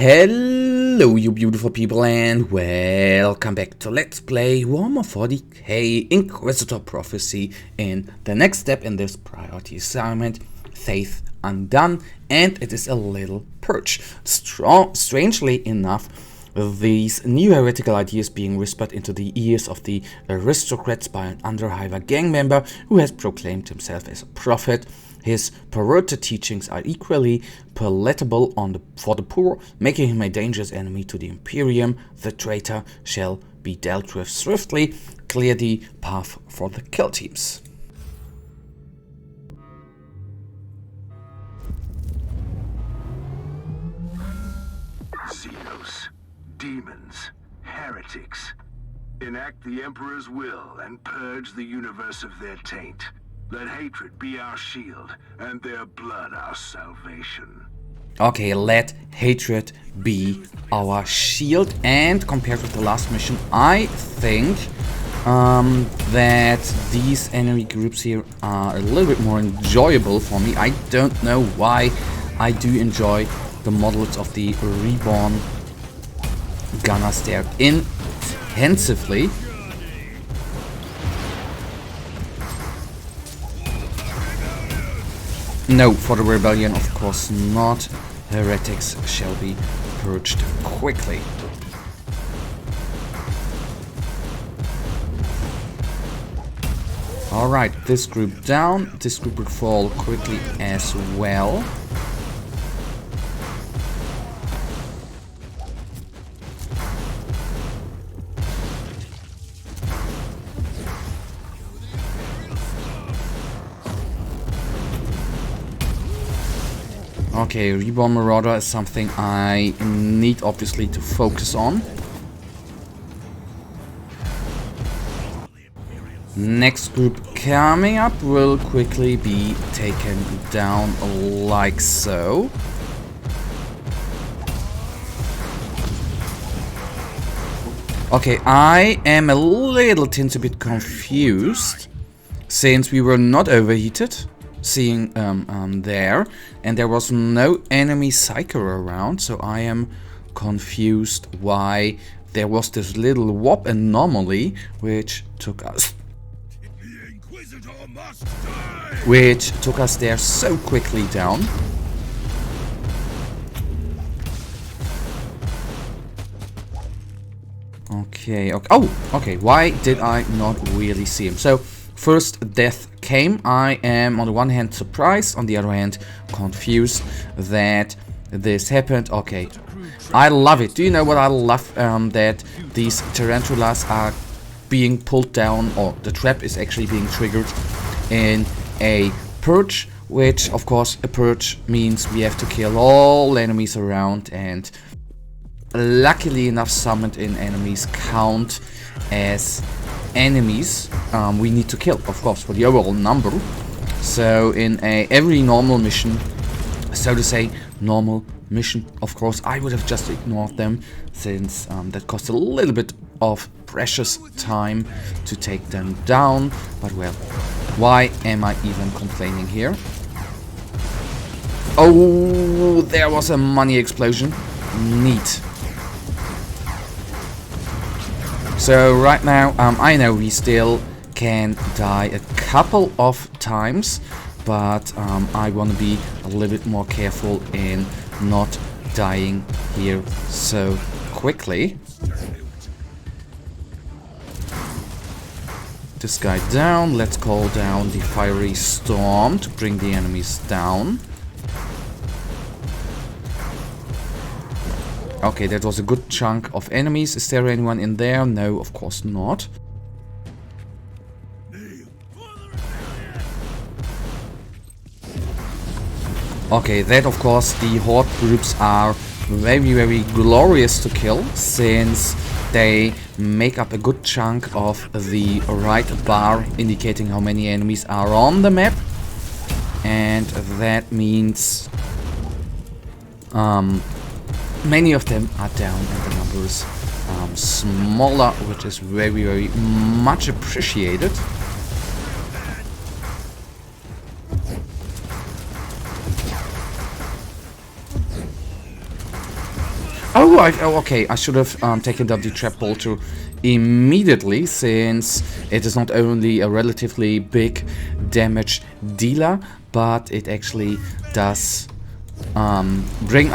Hello you beautiful people and welcome back to Let's Play Warhammer 40k Inquisitor Prophecy in the next step in this priority assignment, Faith Undone, and it is a little purge. Strangely enough, these new heretical ideas being whispered into the ears of the aristocrats by an Underhiver gang member who has proclaimed himself as a prophet. His perverted teachings are equally palatable for the poor, making him a dangerous enemy to the Imperium. The traitor shall be dealt with swiftly. Clear the path for the Killteams. Xenos, demons, heretics. Enact the Emperor's will and purge the universe of their taint. Let hatred be our shield, and their blood our salvation. Okay, let hatred be our shield. And compared with the last mission, I think that these enemy groups here are a little bit more enjoyable for me. I don't know why. I do enjoy the models of the reborn gunners there intensively. No, for the rebellion, of course not. Heretics shall be purged quickly. Alright, this group down. This group will fall quickly as well. Okay, Reborn Marauder is something I need obviously to focus on. Next group coming up will quickly be taken down like so. Okay, I am a little teensy bit confused since we were not overheated. Seeing there, and there was no enemy psycho around, so I am confused why there was this little warp anomaly which took us there so quickly down. Okay, okay, why did I not really see him? So first death came. I am on the one hand surprised, on the other hand confused that this happened. Okay, I love it. Do you know what I love? That these tarantulas are being pulled down, or the trap is actually being triggered in a purge, which of course a purge means we have to kill all enemies around, and luckily enough summoned in enemies count as enemies we need to kill, of course, for the overall number. So in every normal mission, so to say, normal mission, of course, I would have just ignored them, since that cost a little bit of precious time to take them down. But well, why am I even complaining here? Oh, there was a money explosion. Neat. So right now, I know we still can die a couple of times, but I want to be a little bit more careful in not dying here so quickly. This guy down. Let's call down the Fiery Storm to bring the enemies down. Okay, that was a good chunk of enemies. Is there anyone in there? No, of course not. Okay, that of course, the Horde groups are very, very glorious to kill, since they make up a good chunk of the right bar, indicating how many enemies are on the map. And that means many of them are down and the numbers smaller, which is very, very much appreciated. Oh, okay. I should have taken down the trap bolter immediately, since it is not only a relatively big damage dealer, but it actually does bring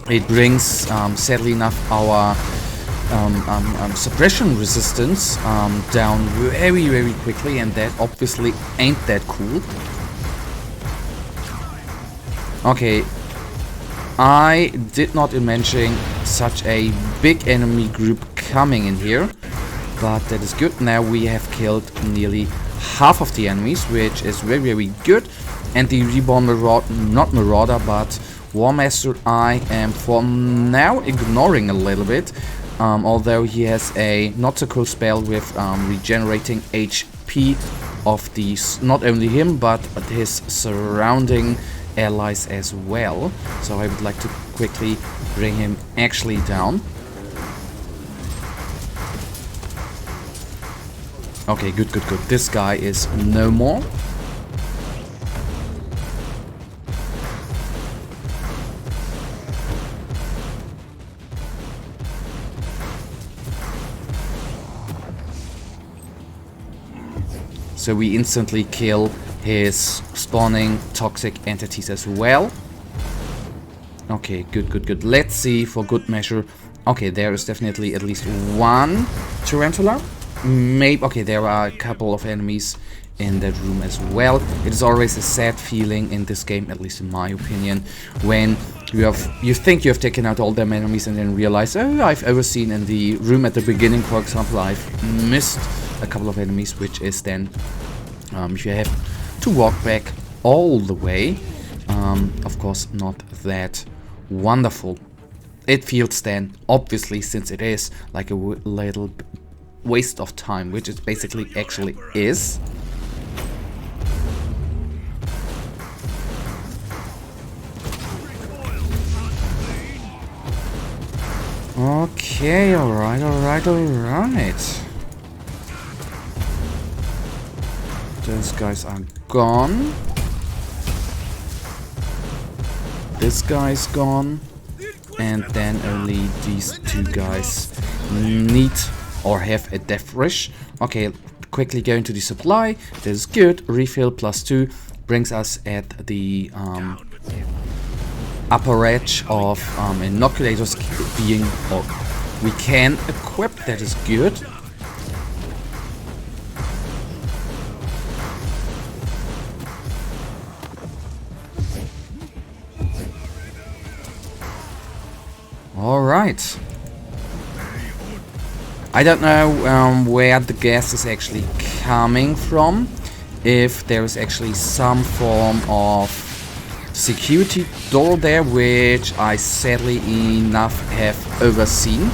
it brings sadly enough our suppression resistance down very quickly, and that obviously ain't that cool. Okay, I did not imagine such a big enemy group coming in here, but that is good. Now we have killed nearly half of the enemies, which is very good. And the Reborn Marauder, not Marauder, but War Master, I am for now ignoring a little bit, although he has a not so cool spell with regenerating HP of these, not only him, but his surrounding allies as well. So I would like to quickly bring him actually down. Okay, good. This guy is no more. So we instantly kill his spawning toxic entities as well. Okay, good. Let's see for good measure. Okay, there is definitely at least one Tarantula. Maybe, okay, there are a couple of enemies in that room as well. It is always a sad feeling in this game, at least in my opinion, when you think you have taken out all them enemies and then realize, oh, I've overseen in the room at the beginning, for example, I've missed a couple of enemies, which is then if you have to walk back all the way, of course not that wonderful. It feels then, obviously, since it is like a little waste of time, which it basically actually is. Okay, alright. Those guys are gone. This guy's gone. And then only these two guys need or have a death wish. Okay, quickly going to the supply. That is good. Refill +2 brings us at the upper edge of inoculators being, or we can equip. That is good. Alright. I don't know where the gas is actually coming from. If there is actually some form of security door there, which I sadly enough have overseen.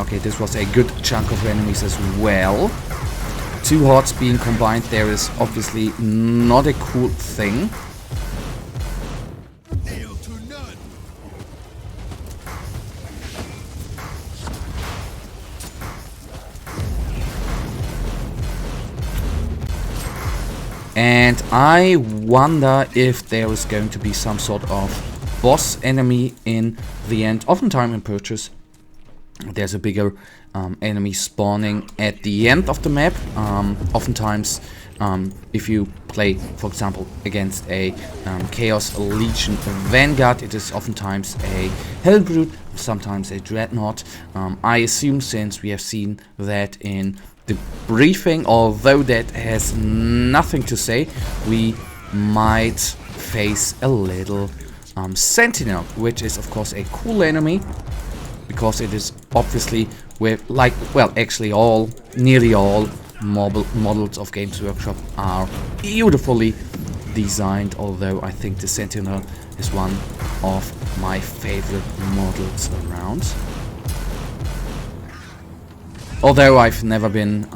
Okay, this was a good chunk of enemies as well. Two hordes being combined there is obviously not a cool thing. And I wonder if there is going to be some sort of boss enemy in the end. Oftentimes in Purchase, there's a bigger enemy spawning at the end of the map. Oftentimes, if you play, for example, against a Chaos Legion Vanguard, it is oftentimes a Hellbrute, sometimes a Dreadnought. I assume, since we have seen that in the briefing, although that has nothing to say, we might face a little Sentinel, which is of course a cool enemy, because it is obviously with, like, well, actually nearly all models of Games Workshop are beautifully designed, although I think the Sentinel is one of my favorite models around. Although I've never been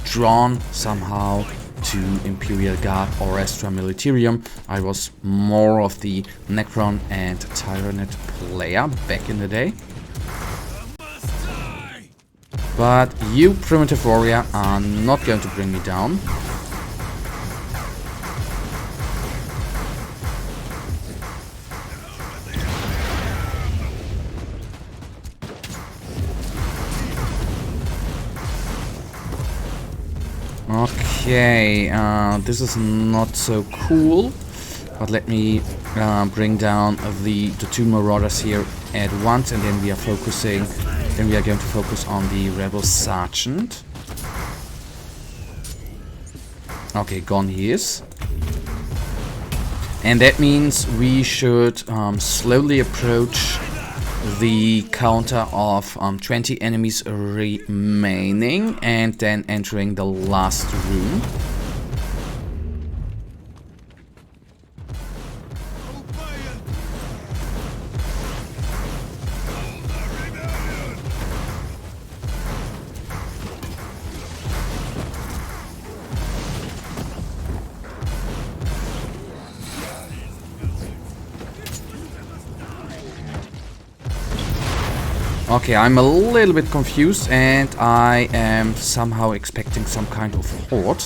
drawn somehow to Imperial Guard or Astra Militarum, I was more of the Necron and Tyranid player back in the day. But you, Primitive Warrior, are not going to bring me down. Okay, this is not so cool. But let me bring down the two marauders here at once, and then we are focusing. Then we are going to focus on the rebel sergeant. Okay, gone he is. And that means we should slowly approach the counter of 20 enemies remaining, and then entering the last room. Okay, I'm a little bit confused, and I am somehow expecting some kind of horde.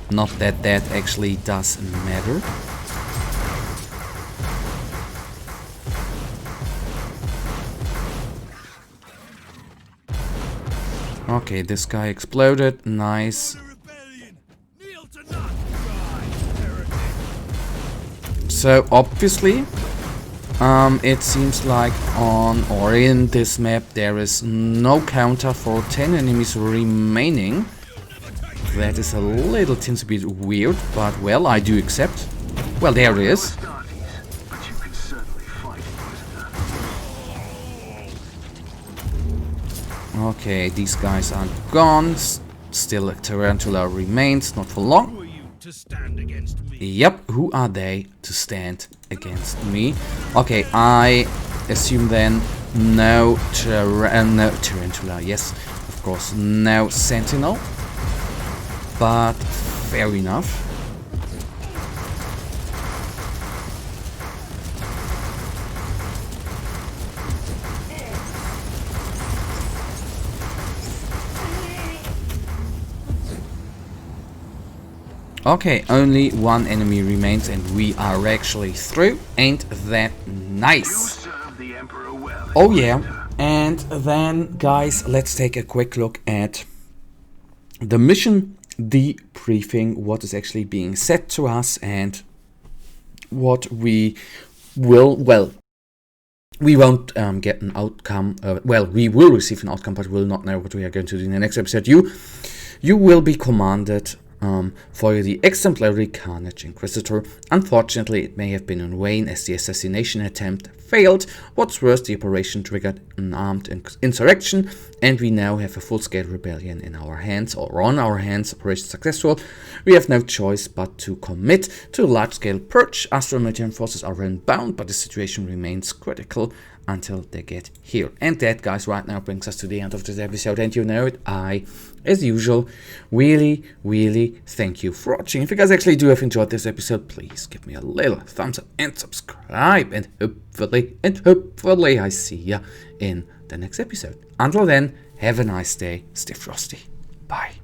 Not that that actually does matter. Okay, this guy exploded. Nice. So obviously, it seems like on or in this map there is no counter for 10 enemies remaining. That is a little teensy bit weird, but well, I do accept. Well, there it is. Okay, these guys are gone. Still a tarantula remains, not for long. Who are you to stand against me? Yep, who are they to stand against me? Okay, I assume then no tarantula. Yes, of course, no sentinel. But fair enough. Okay, only one enemy remains and we are actually through. Ain't that nice? Oh yeah. And then, guys, let's take a quick look at the mission debriefing, what is actually being said to us and what we will, well, we won't get an outcome, well, we will receive an outcome, but we'll not know what we are going to do in the next episode. You will be commanded for the exemplary Carnage Inquisitor. Unfortunately, it may have been in vain as the assassination attempt failed. What's worse, the operation triggered an armed insurrection, and we now have a full-scale rebellion in our hands, or on our hands. Operation successful. We have no choice but to commit to a large-scale purge. Astromedian forces are bound, but the situation remains critical until they get here. And that, guys, right now brings us to the end of this episode, and you know it, I, as usual, really thank you for watching. If you guys actually do have enjoyed this episode, please give me a little thumbs up and subscribe, and hopefully I see ya in the next episode. Until then, have a nice day, stay frosty, bye.